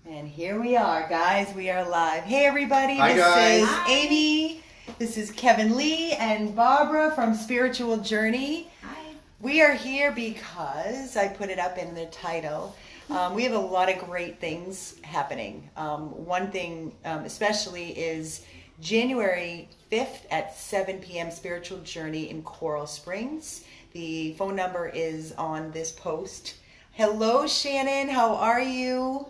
And here we are, guys. We are live. Hey, everybody. Hi, this guys. is Hi. Amy. This is Kevin Lee and Barbara from Spiritual Journey. Hi. We are here because I put it up in the title. We have a lot of great things happening. One thing especially is January 5th at 7 p.m. Spiritual Journey in Coral Springs. The phone number is on this post. Hello, Shannon. How are you?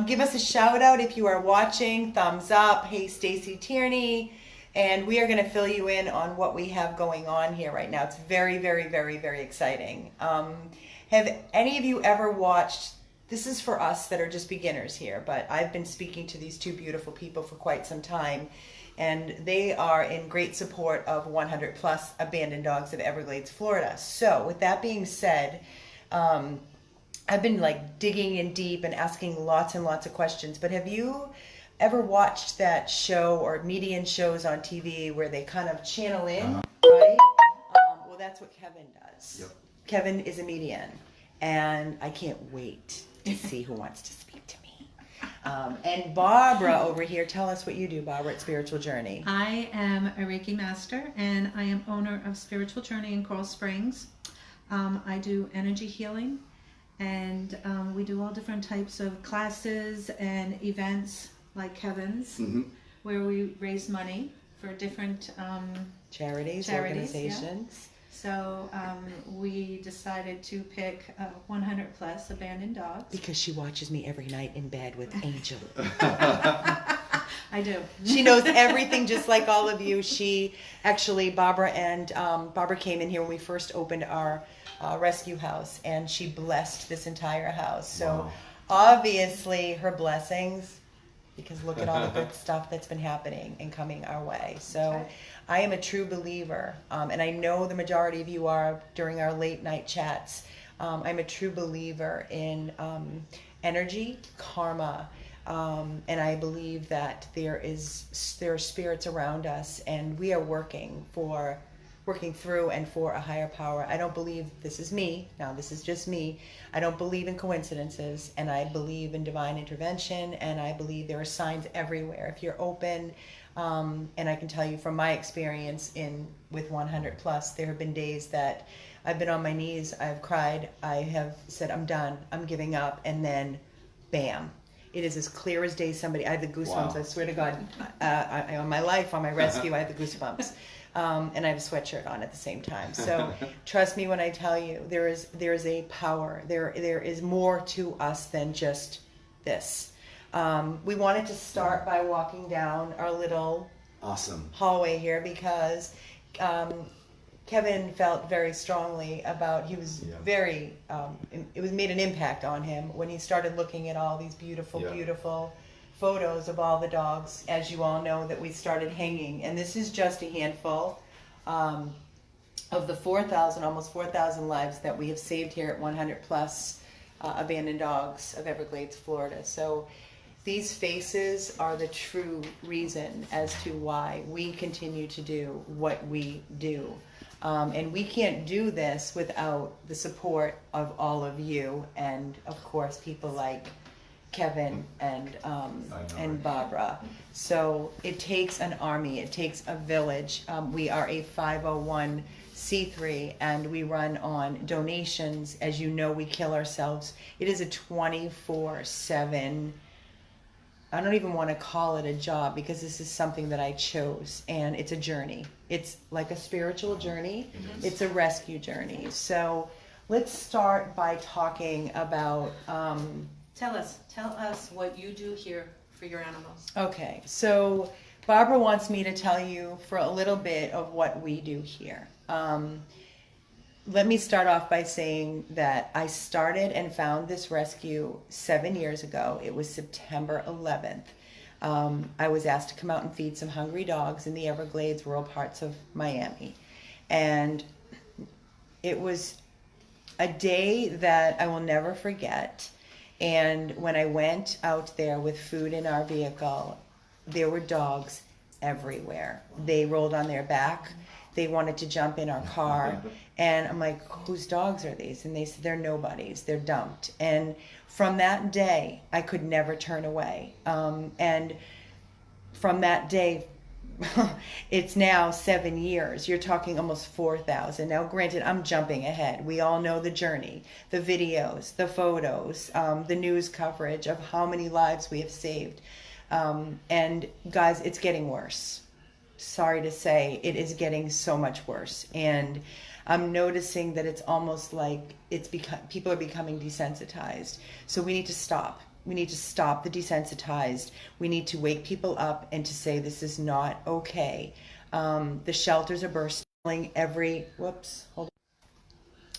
Give us a shout out if you are watching. Thumbs up. Hey, Stacy Tierney. And we are going to fill you in on what we have going on here right now. It's very, very, very, very exciting. Have any of you ever watched, this is for us that are just beginners here, but I've been speaking to these two beautiful people for quite some time. And they are in great support of 100 plus abandoned dogs of Everglades, Florida. So with that being said, I've been like digging in deep and asking lots and lots of questions, but have you ever watched that show or median shows on TV where they kind of channel in, right? Well, that's what Kevin does. Yep. Kevin is a median, and I can't wait to see who wants to speak to me. And Barbara over here, tell us what you do, Barbara, at Spiritual Journey. I am a Reiki master and I am owner of Spiritual Journey in Coral Springs. I do energy healing and we do all different types of classes and events like Kevin's, where we raise money for different Charities, Charities, organizations. So we decided to pick 100 plus abandoned dogs. Because she watches me every night in bed with Angel. I do. She knows everything just like all of you. She actually, Barbara came in here when we first opened our rescue house, and she blessed this entire house. So Wow. obviously her blessings, because look at all the good stuff that's been happening and coming our way. So right. I am a true believer, and I know the majority of you are during our late night chats. I'm a true believer in energy, karma, and I believe that there are spirits around us, and we are working through and for a higher power. I don't believe, this is me, now this is just me, I don't believe in coincidences, and I believe in divine intervention, and I believe there are signs everywhere. If you're open, and I can tell you from my experience with 100 plus, there have been days that I've been on my knees, I've cried, I have said I'm done, I'm giving up, and then bam. It is as clear as day. I have the goosebumps. Wow. I swear to God, on my life, on my rescue, I have the goosebumps. And I have a sweatshirt on at the same time. So trust me when I tell you, there is a power. There is more to us than just this. We wanted to start by walking down our little Awesome. hallway here because Kevin felt very strongly about, he was very, it was made an impact on him when he started looking at all these beautiful, beautiful photos of all the dogs, as you all know, that we started hanging. And this is just a handful of the 4,000, almost 4,000 lives that we have saved here at 100 plus abandoned dogs of Everglades, Florida. So these faces are the true reason as to why we continue to do what we do. And we can't do this without the support of all of you and, of course, people like Kevin and Barbara. So it takes an army. It takes a village. We are a 501c3 and we run on donations. As you know, we kill ourselves. It is a 24/7. I don't even want to call it a job because this is something that I chose, and it's a journey. It's like a spiritual journey. It's a rescue journey. So let's start by talking about Tell us what you do here for your animals. okay, so Barbara wants me to tell you for a little bit of what we do here. Let me start off by saying that I started and found this rescue 7 years ago. It was September 11th. I was asked to come out and feed some hungry dogs in the Everglades, rural parts of Miami. And it was a day that I will never forget. And when I went out there with food in our vehicle, there were dogs everywhere. They rolled on their back. They wanted to jump in our car. And I'm like, whose dogs are these? And they said, they're nobody's. They're dumped. And from that day, I could never turn away. And from that day, it's now 7 years. You're talking almost 4,000. Now, granted, I'm jumping ahead. We all know the journey, the videos, the photos, the news coverage of how many lives we have saved. And guys, it's getting worse. Sorry to say, it is getting so much worse. And I'm noticing that it's almost like people are becoming desensitized. So we need to stop. We need to stop the desensitized. We need to wake people up and to say this is not okay. The shelters are bursting whoops, hold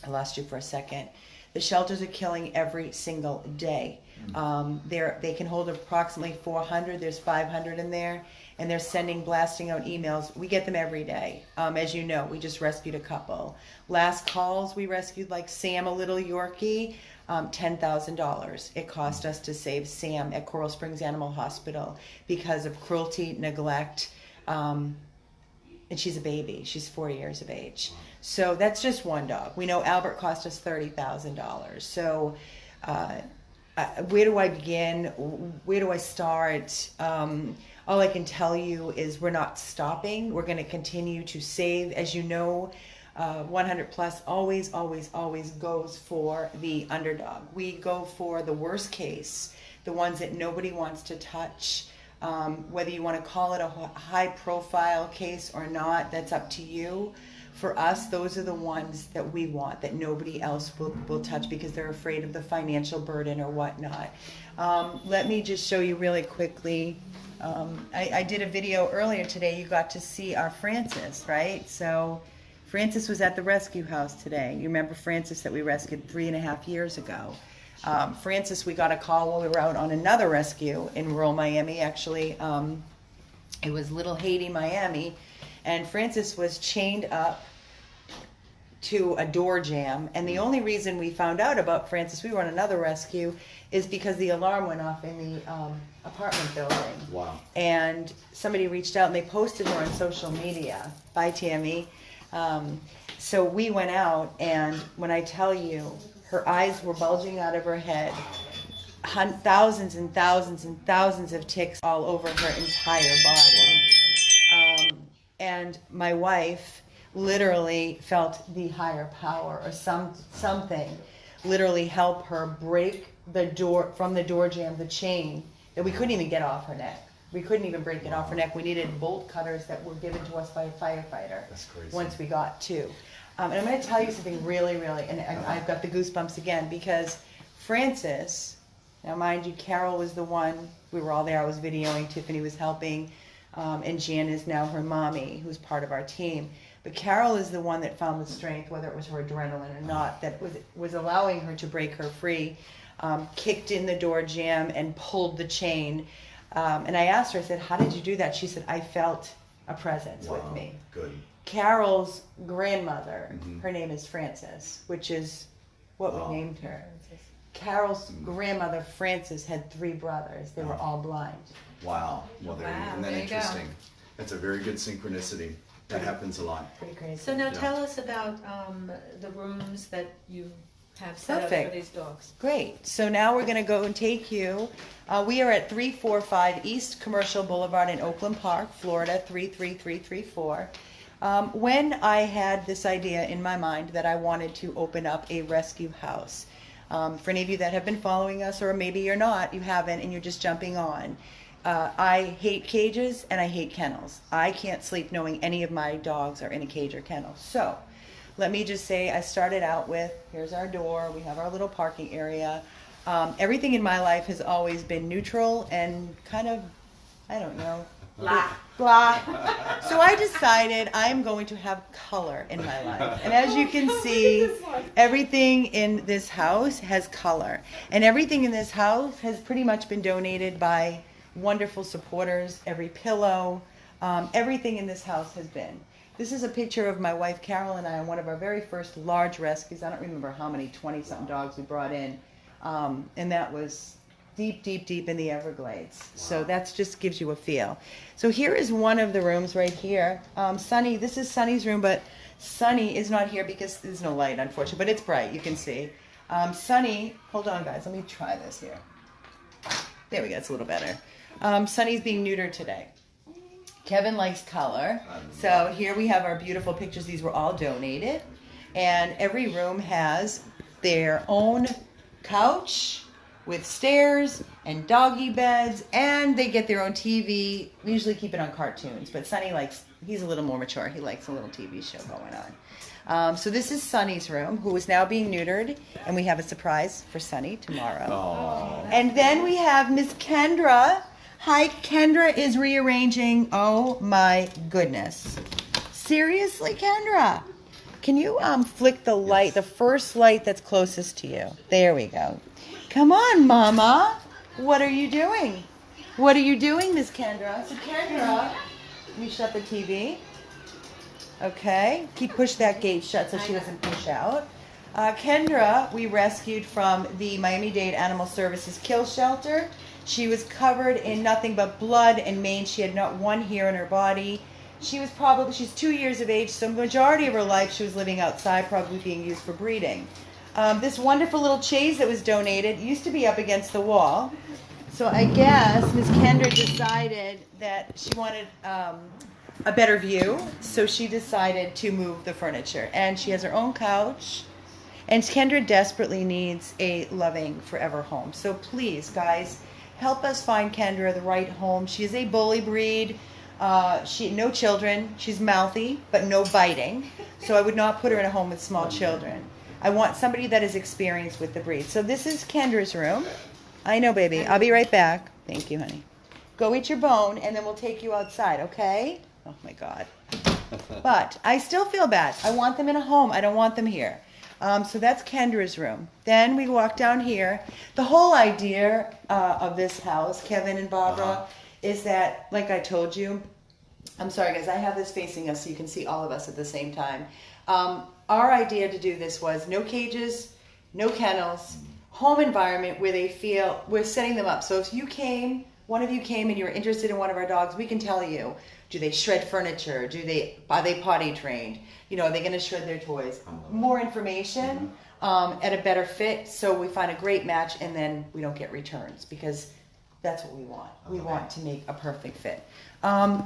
on. I lost you for a second. The shelters are killing every single day. They can hold approximately 400. There's 500 in there, and they're blasting out emails. We get them every day. As you know, we just rescued a couple. Last calls, we rescued like Sam, a little Yorkie, $10,000. It cost us to save Sam at Coral Springs Animal Hospital because of cruelty, neglect, and she's a baby. She's 4 years of age. So that's just one dog. We know Albert cost us $30,000. So where do I begin? Where do I start? All I can tell you is we're not stopping. We're going to continue to save. As you know, 100 Plus always goes for the underdog. We go for the worst case, the ones that nobody wants to touch. Whether you want to call it a high profile case or not, that's up to you. For us, those are the ones that we want, that nobody else will touch because they're afraid of the financial burden or whatnot. Let me just show you really quickly. I did a video earlier today. You got to see our Francis, right? So Francis was at the rescue house today. You remember Francis that we rescued 3.5 years ago. Francis, we got a call while we were out on another rescue in rural Miami. Actually, it was Little Haiti, Miami. And Francis was chained up to a door jamb. And the only reason we found out about Francis, we were on another rescue, is because the alarm went off in the apartment building. Wow. And somebody reached out and they posted her on social media. Bye, Tammy. So we went out, and when I tell you, her eyes were bulging out of her head. Thousands and thousands and thousands of ticks all over her entire body. And my wife literally felt the higher power or something literally help her break the door, from the door jamb, the chain that we couldn't even get off her neck. We couldn't even break it off her neck. We needed bolt cutters that were given to us by a firefighter. That's crazy. Once we got to. And I'm going to tell you something really, and I've got the goosebumps again, because Francis, now mind you, Carol was the one, we were all there, I was videoing, Tiffany was helping, and Jan is now her mommy, who's part of our team. But Carol is the one that found the strength, whether it was her adrenaline or not, that was allowing her to break her free, kicked in the door jamb and pulled the chain. And I asked her, I said, how did you do that? She said, I felt a presence with me. Good. Carol's grandmother, her name is Frances, which is what we named her. Carol's grandmother, Frances, had 3 brothers. They were all blind. Wow. Well, isn't that interesting? That's a very good synchronicity. That happens a lot. Pretty crazy. So now tell us about the rooms that you have set up for these dogs. Great. So now we're going to go and take you. We are at 345 East Commercial Boulevard in Oakland Park, Florida, 33334. When I had this idea in my mind that I wanted to open up a rescue house, for any of you that have been following us, or maybe you're not, you haven't, and you're just jumping on, I hate cages and I hate kennels. I can't sleep knowing any of my dogs are in a cage or kennel. So let me just say, I started out with, here's our door, we have our little parking area. Everything in my life has always been neutral and kind of, I don't know, blah. So I decided I'm going to have color in my life. And as you can see, everything in this house has color. And everything in this house has pretty much been donated by wonderful supporters. Every pillow, everything in this house has been. This is a picture of my wife Carol and I on one of our very first large rescues. I don't remember how many 20-something dogs we brought in. And that was deep in the Everglades. Wow. So that just gives you a feel. So here is one of the rooms right here. Sunny, this is Sunny's room, but Sunny is not here because there's no light, unfortunately, but it's bright. You can see. Sunny, hold on, guys. Let me try this here. There we go. It's a little better. Sunny's being neutered today. Kevin likes color. So here we have our beautiful pictures. These were all donated. And every room has their own couch with stairs and doggy beds, and they get their own TV. We usually keep it on cartoons, but Sunny he's a little more mature. He likes a little TV show going on. So this is Sunny's room, who is now being neutered, and we have a surprise for Sunny tomorrow. Aww. And then we have Miss Kendra. Hi, Kendra is rearranging. Oh my goodness. Seriously, Kendra? Can you flick the light, the first light that's closest to you? There we go. Come on, Mama. What are you doing? What are you doing, Miss Kendra? So Kendra, let me shut the TV. Okay. Push that gate shut so she doesn't push out. Kendra, we rescued from the Miami-Dade Animal Services kill shelter. She was covered in nothing but blood and mange. She had not one hair in her body. She's 2 years of age, so the majority of her life she was living outside, probably being used for breeding. This wonderful little chaise that was donated used to be up against the wall. So I guess Miss Kendra decided that she wanted a better view, so she decided to move the furniture. And she has her own couch. And Kendra desperately needs a loving forever home. So please, guys, help us find Kendra the right home. She is a bully breed. No children. She's mouthy, but no biting. So I would not put her in a home with small children. I want somebody that is experienced with the breed. So this is Kendra's room. I know, baby. I'll be right back. Thank you, honey. Go eat your bone, and then we'll take you outside, okay? Oh, my God. But I still feel bad. I want them in a home. I don't want them here. So that's Kendra's room. Then we walk down here. The whole idea of this house, Kevin and Barbara, is that, like I told you, I'm sorry, guys, I have this facing us so you can see all of us at the same time. Our idea to do this was no cages, no kennels, home environment where they feel we're setting them up. So if one of you came and you were interested in one of our dogs, we can tell you, do they shred furniture? Are they potty trained? Are they going to shred their toys? More information at a better fit, so we find a great match, and then we don't get returns, because that's what we want. We want to make a perfect fit.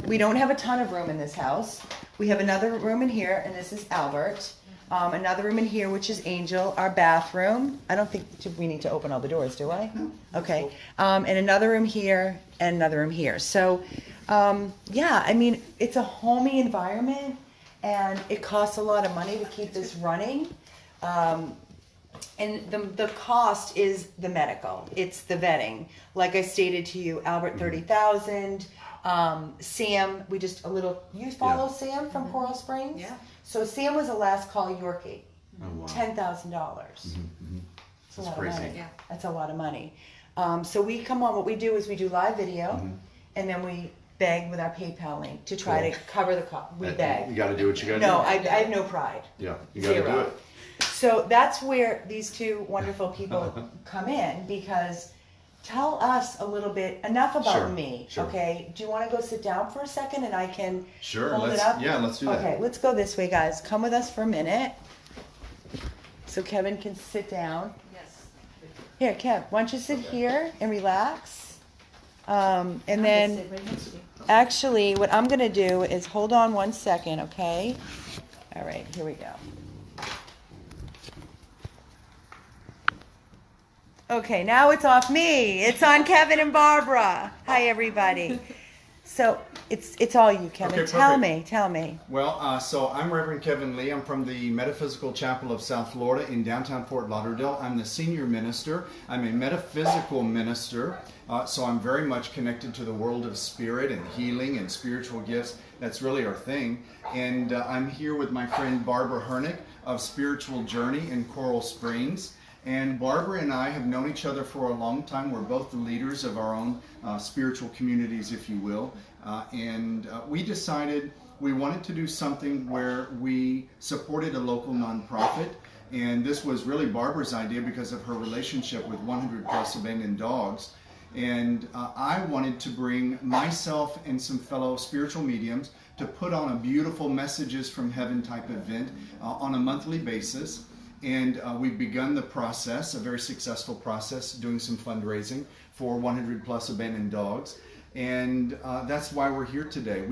We don't have a ton of room in this house. We have another room in here, and this is Albert. Another room in here, which is Angel, our bathroom. I don't think we need to open all the doors, do I? No. Okay. And another room here, and another room here. So, it's a homey environment, and it costs a lot of money to keep this running. And the cost is the medical. It's the vetting. Like I stated to you, Albert, $30,000. Sam, you follow Sam from Coral Springs? Yeah. So Sam was a last call Yorkie. Oh, wow. $10,000. That's crazy. Money. Yeah. That's a lot of money. So we come on, what we do is we do live video, and then we beg with our PayPal link to try to cover the cost. We beg. You got to do what you got to do. No, I have no pride. Yeah, you got to do it. So that's where these two wonderful people come in, because tell us a little bit, enough about me, okay? Do you want to go sit down for a second and I can hold it up? Yeah, let's do that. Okay, let's go this way, guys. Come with us for a minute so Kevin can sit down. Yes. Here, Kev, why don't you sit here and relax? And then, actually, what I'm going to do is hold on one second, okay? All right, here we go. Okay, now it's off me. It's on Kevin and Barbara. Hi, everybody. So it's all you, Kevin. Okay, Tell me. Well, so I'm Reverend Kevin Lee. I'm from the Metaphysical Chapel of South Florida in downtown Fort Lauderdale. I'm the senior minister. I'm a metaphysical minister, so I'm very much connected to the world of spirit and healing and spiritual gifts. That's really our thing. And I'm here with my friend Barbara Hernick of Spiritual Journey in Coral Springs. And Barbara and I have known each other for a long time. We're both the leaders of our own spiritual communities, if you will. And we decided we wanted to do something where we supported a local nonprofit. And this was really Barbara's idea because of her relationship with 100 plus abandoned dogs. And I wanted to bring myself and some fellow spiritual mediums to put on a beautiful Messages from Heaven type event on a monthly basis. And we've begun the process, a very successful process, doing some fundraising for 100 plus abandoned dogs. And that's why we're here today.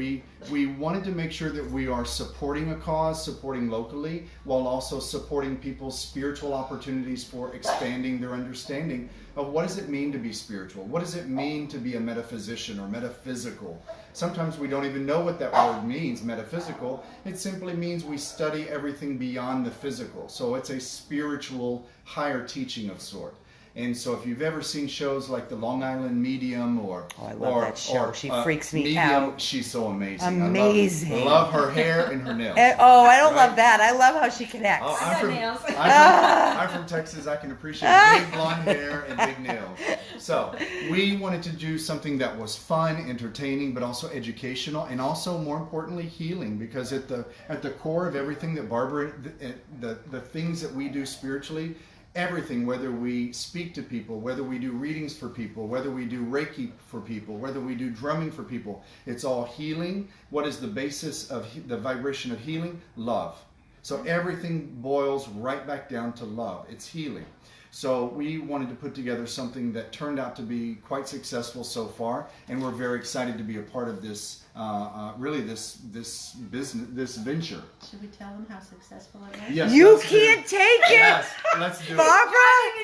We wanted to make sure that we are supporting a cause, supporting locally, while also supporting people's spiritual opportunities for expanding their understanding of what does it mean to be spiritual? What does it mean to be a metaphysician or metaphysical? Sometimes we don't even know what that word means, metaphysical. It simply means we study everything beyond the physical. So it's a spiritual, higher teaching of sort. And so if you've ever seen shows like the Long Island Medium or I love that show. She freaks me Medium, out. She's so amazing. Amazing. I love her hair and her nails. Oh, I don't love that. I love how she connects. Oh, I got nails. I'm from Texas. I can appreciate big blonde hair and big nails. So we wanted to do something that was fun, entertaining, but also educational, and also more importantly healing. Because at the core of everything that Barbara, the things that we do spiritually, everything, whether we speak to people, whether we do readings for people, whether we do Reiki for people, whether we do drumming for people, it's all healing. What is the basis of the vibration of healing? Love. So everything boils right back down to love. It's healing. So we wanted to put together something that turned out to be quite successful so far, and we're very excited to be a part of this, really this business, this venture. Should we tell them how successful it was? Yes, You let's can't take it, Yes, let's do it. Barbara.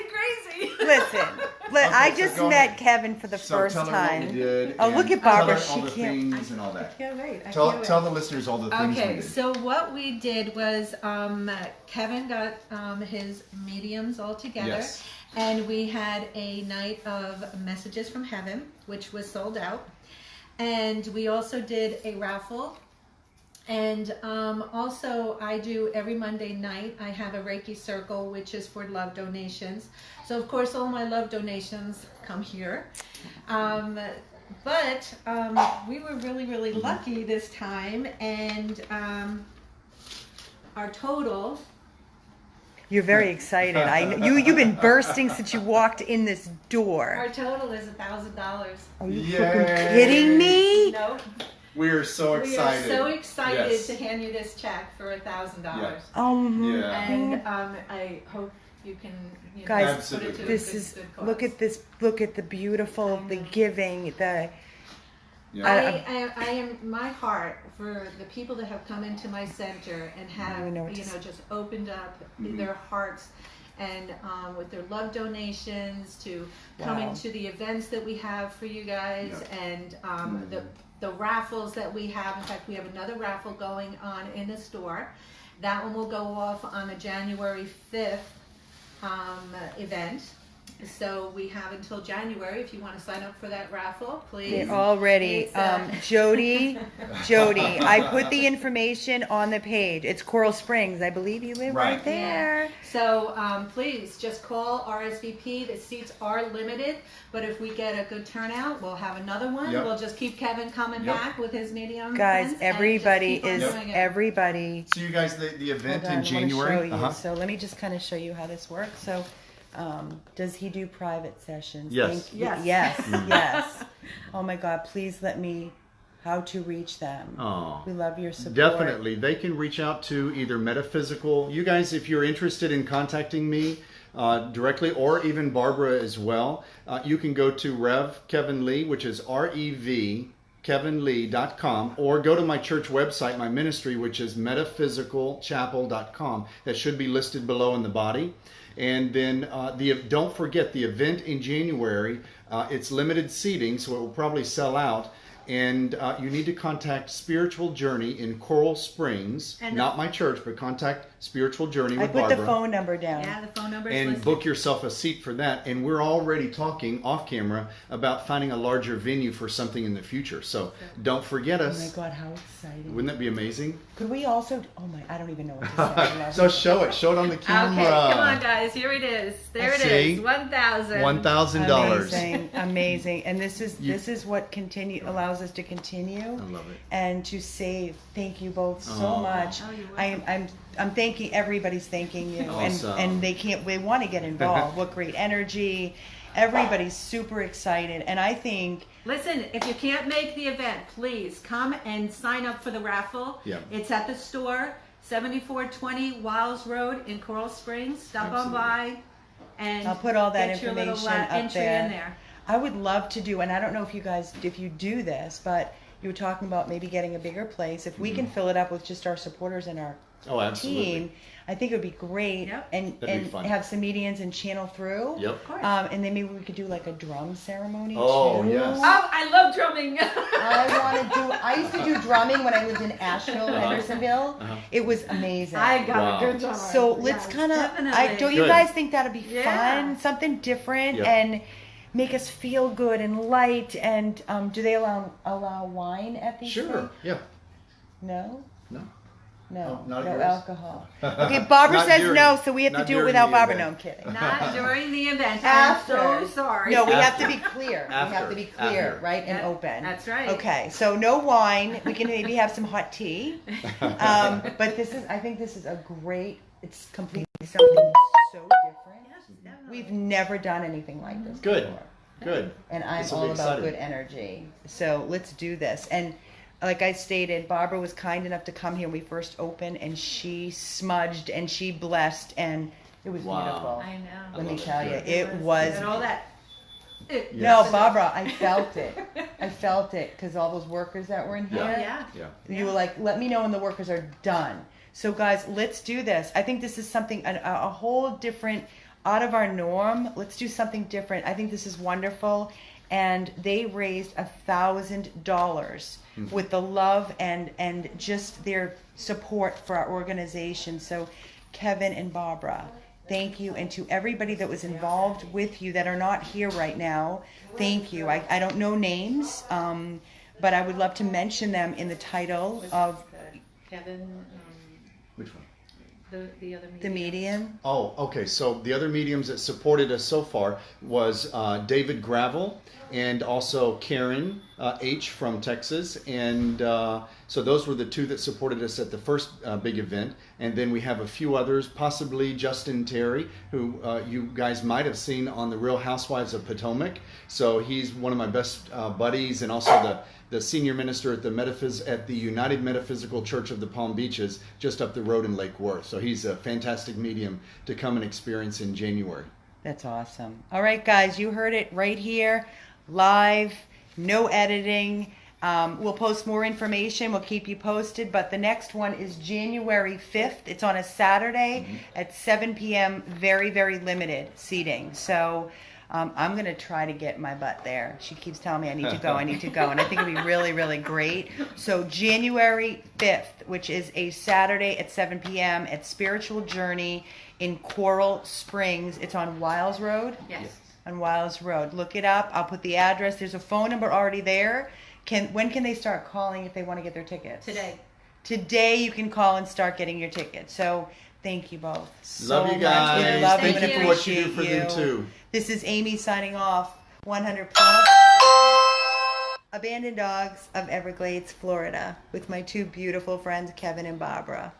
Crazy. Listen, I so just go met ahead. Kevin for the So first tell her time. what we did. Oh, look and at Barbara. tell her all She the can't. things and all that. Can't wait. Tell the listeners all the things we Okay, did. so what we did was Kevin got his mediums all together, Yes. and we had a night of Messages from Heaven, which was sold out. And we also did a raffle. And also I do every Monday night, I have a Reiki circle, which is for love donations. So of course all my love donations come here. But we were really lucky this time, and our total. You're very excited. You've been bursting since you walked in this door. Our total is $1,000. Are you Yay. freaking kidding me? No, We are so excited. we are so excited Yes. to hand you this check for $1,000. Yes. Yeah. And I hope you can, Guys, put it to this a good, is good cause. look at this. Look at the beautiful, the giving, the. Yeah. I am my heart for the people that have come into my center and have know what to say. just opened up their hearts, and with their love donations to coming Wow. to the events that we have for you guys, Yeah. and the raffles that we have. In fact, we have another raffle going on in the store. That one will go off on the January 5th event. So we have until January if you want to sign up for that raffle, please. They're all ready. It's, Jody, I put the information on the page. It's Coral Springs. I believe you live right there. So please just call RSVP. The seats are limited, but if we get a good turnout, we'll have another one. Yep. We'll just keep Kevin coming Yep. back with his medium. Guys, friends and everybody just keep on is doing it. everybody. So you guys, the event Hold on, in I wanna January. show you. So let me just kind of show you how this works. So, does he do private sessions? Yes. Yes. Yes. Yes. Oh my God! Please let me. How to reach them? Oh, We love your support. definitely. They can reach out to either metaphysical. You guys, if you're interested in contacting me directly, or even Barbara as well, you can go to Rev Kevin Lee, which is REV kevinlee.com, or go to my church website, my ministry, which is metaphysicalchapel.com. That should be listed below in the body. And then don't forget the event in January. It's limited seating, so it will probably sell out. And you need to contact Spiritual Journey in Coral Springs, And not my church, but contact Spiritual Journey I with put Barbara. the phone number down. Yeah, the phone number is And listed. book yourself a seat for that. And we're already talking off camera about finding a larger venue for something in the future. So don't forget Oh my us. God! How exciting! Wouldn't that be amazing? Could we also? Oh my! I don't even know what to say. I love So it. show it on the camera. Okay, come on, guys. Here it is. There it See? is. 1,000. $1,000. Amazing, amazing, and this is what allows us to continue. I love it. And to save. Thank you both so Aw. much. Oh, you're I'm thanking everybody's thanking you, Awesome. and they want to get involved. What great energy, everybody's super excited, and I think Listen, if you can't make the event, please come and sign up for the raffle. Yeah. It's at the store, 7420 Wiles Road in Coral Springs. Stop on by and I'll put all that get your little information up entry there. in there. I would love to do, and I don't know if you do this, but you were talking about maybe getting a bigger place. If we can fill it up with just our supporters and our Oh, absolutely. team, I think it would be great. Yep. And That'd be fun. have some medians and channel through. Yep. Of course. And then maybe we could do like a drum ceremony Oh, too. yes. Oh, I love drumming. I used to do drumming when I lived in Asheville, Hendersonville. It was amazing. I got Wow. a good drummer. So let's Yes, kind of. definitely. Don't you Good. guys think that'd be Yeah. fun? Something different Yep. and make us feel good and light. And do they allow wine at these? Sure. things? Yeah. No. No. No, Oh, not no yours? alcohol. Okay, Barbara Not says during- no, so we have to not do it during without the Barbara. No, event. I'm kidding. Not during the event. After. I'm so sorry. No, we have to After. be clear. We After. have to be clear, After. right, and Yeah, open. that's right. Okay, so no wine. We can maybe have some hot tea. But I think this is a great. It's completely something so different. Yes, definitely. We've never done anything like this Good. before. Good. And I'm This'll all be about exciting. good energy. So let's do this. And like I stated, Barbara was kind enough to come here when we first opened, and she smudged and she blessed, and it was Wow. beautiful. I know. Let me love it. tell you, Good. it was. And all that. No, Barbara, I felt it. I felt it because all those workers that were in here. Yeah. Yeah. You were like, let me know when the workers are done. So, guys, let's do this. I think this is something, a whole different, out of our norm. Let's do something different. I think this is wonderful. And they raised $1,000 with the love and just their support for our organization. So, Kevin and Barbara, thank you. And to everybody that was involved with you that are not here right now, thank you. I don't know names, but I would love to mention them in the title of Kevin, Which one? the other the medium. Oh, okay. So the other mediums that supported us so far was David Gravel and also Karen H. from Texas. And so those were the two that supported us at the first big event. And then we have a few others, possibly Justin Terry, who you guys might have seen on The Real Housewives of Potomac. So he's one of my best buddies, and also the senior minister at the United Metaphysical Church of the Palm Beaches, just up the road in Lake Worth. So he's a fantastic medium to come and experience in January. That's awesome. All right, guys, you heard it right here, live, no editing. We'll post more information. We'll keep you posted. But the next one is January 5th. It's on a Saturday at 7 p.m. Very, very limited seating. So I'm going to try to get my butt there. She keeps telling me I need to go. And I think it'd be really, really great. So January 5th, which is a Saturday at 7 p.m. at Spiritual Journey in Coral Springs. It's on Wiles Road. Yes. On Wiles Road. Look it up. I'll put the address. There's a phone number already there. When can they start calling if they want to get their tickets? Today you can call and start getting your tickets. So thank you both so Love you much. guys. We love Thank and you for what you do appreciate for them you. too. This is Amy signing off. 100 Plus Abandoned Dogs of Everglades, Florida, with my two beautiful friends, Kevin and Barbara.